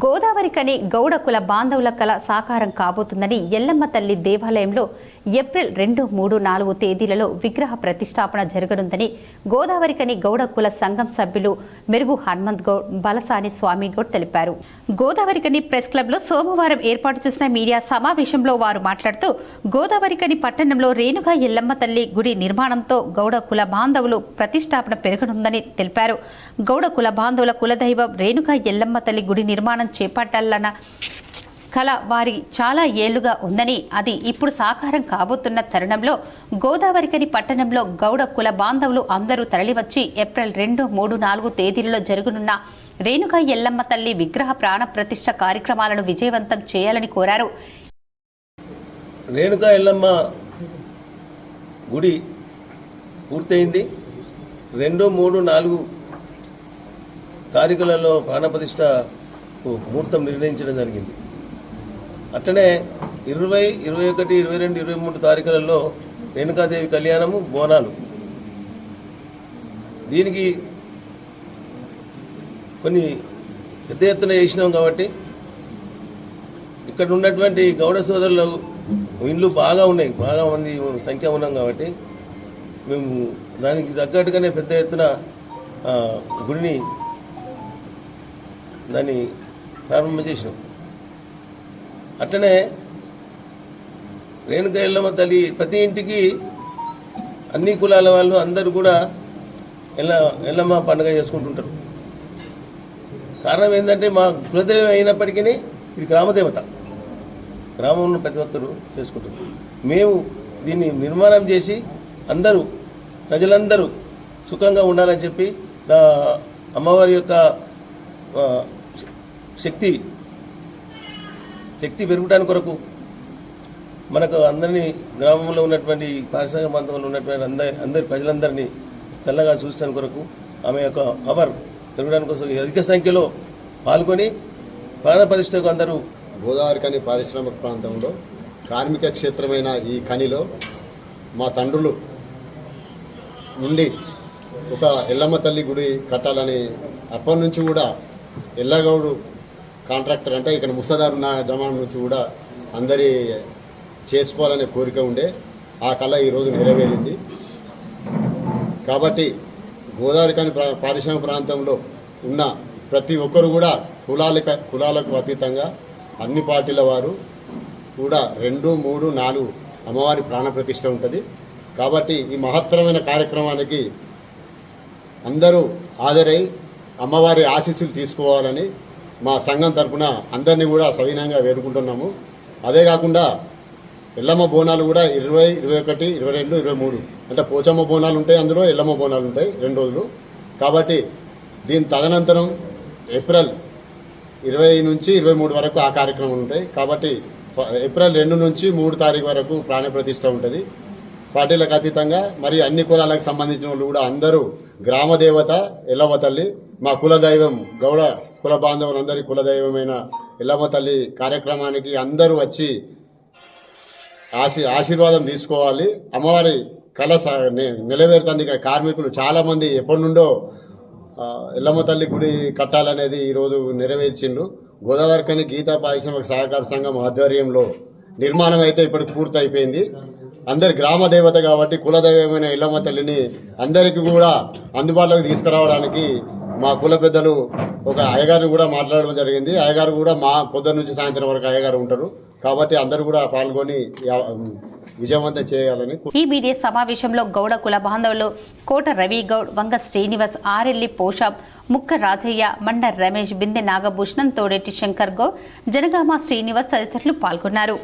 గోదావరికని గౌడ కుల బాంధవుల కళ సాకారం కాబోతుందని ఎల్లమ్మ తల్లి దేవాలయంలో ఏప్రిల్ 2, 3, 4 తేదీలలో విగ్రహ ప్రతిష్టాపన జరగనుందని గోదావరికని గౌడ కుల సంఘం సభ్యులు మెరుగు హనుమంత్ గౌడ్, బలసాని స్వామి గౌడ్ తెలిపారు. గోదావరికని ప్రెస్ క్లబ్లో సోమవారం ఏర్పాటు చేసిన మీడియా సమావేశంలో వారు మాట్లాడుతూ గోదావరికని పట్టణంలో రేణుగా ఎల్లమ్మ తల్లి గుడి నిర్మాణంతో గౌడ కుల బాంధవులు ప్రతిష్టాపన పెరగనుందని తెలిపారు. గౌడ కుల బాంధవుల కులదైవం రేణుగా ఎల్లమ్మ తల్లి గుడి నిర్మాణం చేపట్టాలన్న కళ వారి చాలా ఏళ్లుగా ఉందని, అది ఇప్పుడు సాకారం కాబోతున్న తరుణంలో గోదావరికని పట్టణంలో గౌడ కుల బాంధవులు అందరూ తరలివచ్చి ఏప్రిల్ 2, 3, 4 తేదీలలో జరగనున్న రేణుగా ఎల్లమ్మ తల్లి విగ్రహ ప్రాణ ప్రతిష్ఠ కార్యక్రమాలను విజయవంతం చేయాలని కోరారు. రేణుగా ఎల్లమ్మ గుడి పూర్తయింది. 2, 3, 4 తారీఖులలో ప్రాణప్రతిష్ఠ ముహూర్తం నిర్ణయించడం జరిగింది. అట్లనే 20, 21, 22, 23 తారీఖులలో రేణుకాదేవి కళ్యాణము, బోనాలు. దీనికి కొన్ని పెద్ద ఎత్తున చేసినాం కాబట్టి ఇక్కడ ఉన్నటువంటి గౌడ సోదరులు ఇండ్లు బాగా ఉన్నాయి, బాగా మంది సంఖ్య ఉన్నాం కాబట్టి మేము దానికి తగ్గట్టుగానే పెద్ద ఎత్తున గుడిని దాన్ని ప్రారంభం చేసినాం. అట్లనే రేణుకా ఎల్లమ్మ తల్లి ప్రతి ఇంటికి అన్ని కులాల వాళ్ళు అందరూ కూడా ఎల్లమ్మ పండుగ చేసుకుంటుంటారు. కారణం ఏంటంటే మా కులదైవం అయినప్పటికీ ఇది గ్రామదేవత, గ్రామంలో ప్రతి ఒక్కరూ చేసుకుంటారు. మేము దీన్ని నిర్మాణం చేసి అందరూ ప్రజలందరూ సుఖంగా ఉండాలని చెప్పి అమ్మవారి యొక్క శక్తి పెరగడానికి కొరకు మనకు అందరినీ గ్రామంలో ఉన్నటువంటి పారిశ్రామిక ప్రాంతంలో ఉన్నటువంటి అందరి ప్రజలందరినీ చల్లగా చూసడానికి కొరకు ఆమె యొక్క పవర్ పెరగడానికి కోసం అధిక సంఖ్యలో పాల్గొని ప్రాణప్రతిష్ఠకు అందరూ. గోదావరికని పారిశ్రామిక ప్రాంతంలో కార్మిక క్షేత్రమైన ఈ కనిలో మా తండ్రులు నుండి ఒక ఎల్లమ్మ తల్లి గుడి కట్టాలని అప్పటి నుంచి కూడా ఎల్లగౌడు కాంట్రాక్టర్ అంటే ఇక్కడ ముస్తదారు జమాన్ నుంచి కూడా అందరి చేసుకోవాలనే కోరిక ఉండే ఆ కళ ఈరోజు నెరవేరింది. కాబట్టి గోదావరికని పారిశ్రామిక ప్రాంతంలో ఉన్న ప్రతి ఒక్కరు కూడా కులాలకు అతీతంగా అన్ని పార్టీల వారు కూడా 2, 3, 4 అమ్మవారి ప్రాణప్రతిష్ఠ ఉంటుంది. కాబట్టి ఈ మహత్తరమైన కార్యక్రమానికి అందరూ హాజరై అమ్మవారి ఆశీస్సులు తీసుకోవాలని మా సంఘం తరఫున అందరినీ కూడా సవినంగా వేడుకుంటున్నాము. అదే కాకుండా ఎల్లమ్మ బోనాలు కూడా 20, 21, 22, 23 అంటే పోచమ్మ బోనాలు ఉంటాయి, అందులో ఎల్లమ్మ బోనాలు ఉంటాయి 2 రోజులు. కాబట్టి దీని తదనంతరం ఏప్రిల్ 20 నుంచి 23 వరకు ఆ కార్యక్రమాలు ఉంటాయి. కాబట్టి ఏప్రిల్ 2 నుంచి 3 తారీఖు వరకు ప్రాణప్రతిష్ఠ ఉంటుంది. పార్టీలకు అతీతంగా మరి అన్ని కులాలకు సంబంధించిన వాళ్ళు కూడా అందరూ గ్రామదేవత ఎల్లమ్మ తల్లి, మా కులదైవం గౌడ కుల బాంధవులందరి కులదైవమైన ఎల్లమ్మ తల్లి కార్యక్రమానికి అందరూ వచ్చి ఆశీర్వాదం తీసుకోవాలి. అమ్మవారి కళ నెరవేరుతుంది. ఇక్కడ కార్మికులు చాలామంది ఎప్పటి నుండో ఎల్లమ్మ తల్లి గుడి కట్టాలనేది ఈరోజు నెరవేర్చిండు. గోదావరికని గీతా పారిశ్రామిక సహకార సంఘం ఆధ్వర్యంలో నిర్మాణం అయితే ఇప్పటికి పూర్తి అయిపోయింది. అందరి గ్రామ దేవత కాబట్టి కులదైవమైన ఎల్లమ్మ తల్లిని అందరికీ కూడా అందుబాటులోకి తీసుకురావడానికి మా కుల పెద్దలు ఒక అయ్యగారిని కూడా మాట్లాడడం జరిగింది. అయ్యగారు కూడా మా పొద్దున్న నుంచి సాయంత్రం వరకు అయ్యగారు ఉంటారు. కాబట్టి అందరూ కూడా పాల్గొని విజయవంతం చేయాలని. ఈ మీడియా సమావేశంలో గౌడ కుల బాంధవులు కోట రవి గౌడ్, వంగ శ్రీనివాస్, ఆరెల్లి పోషాబ్, ముక్క రాజయ్య, మండ రమేష్, బిందె నాగభూషణం, తోడేటి శంకర్ గౌడ్, జనగామ శ్రీనివాస్ తదితరులు పాల్గొన్నారు.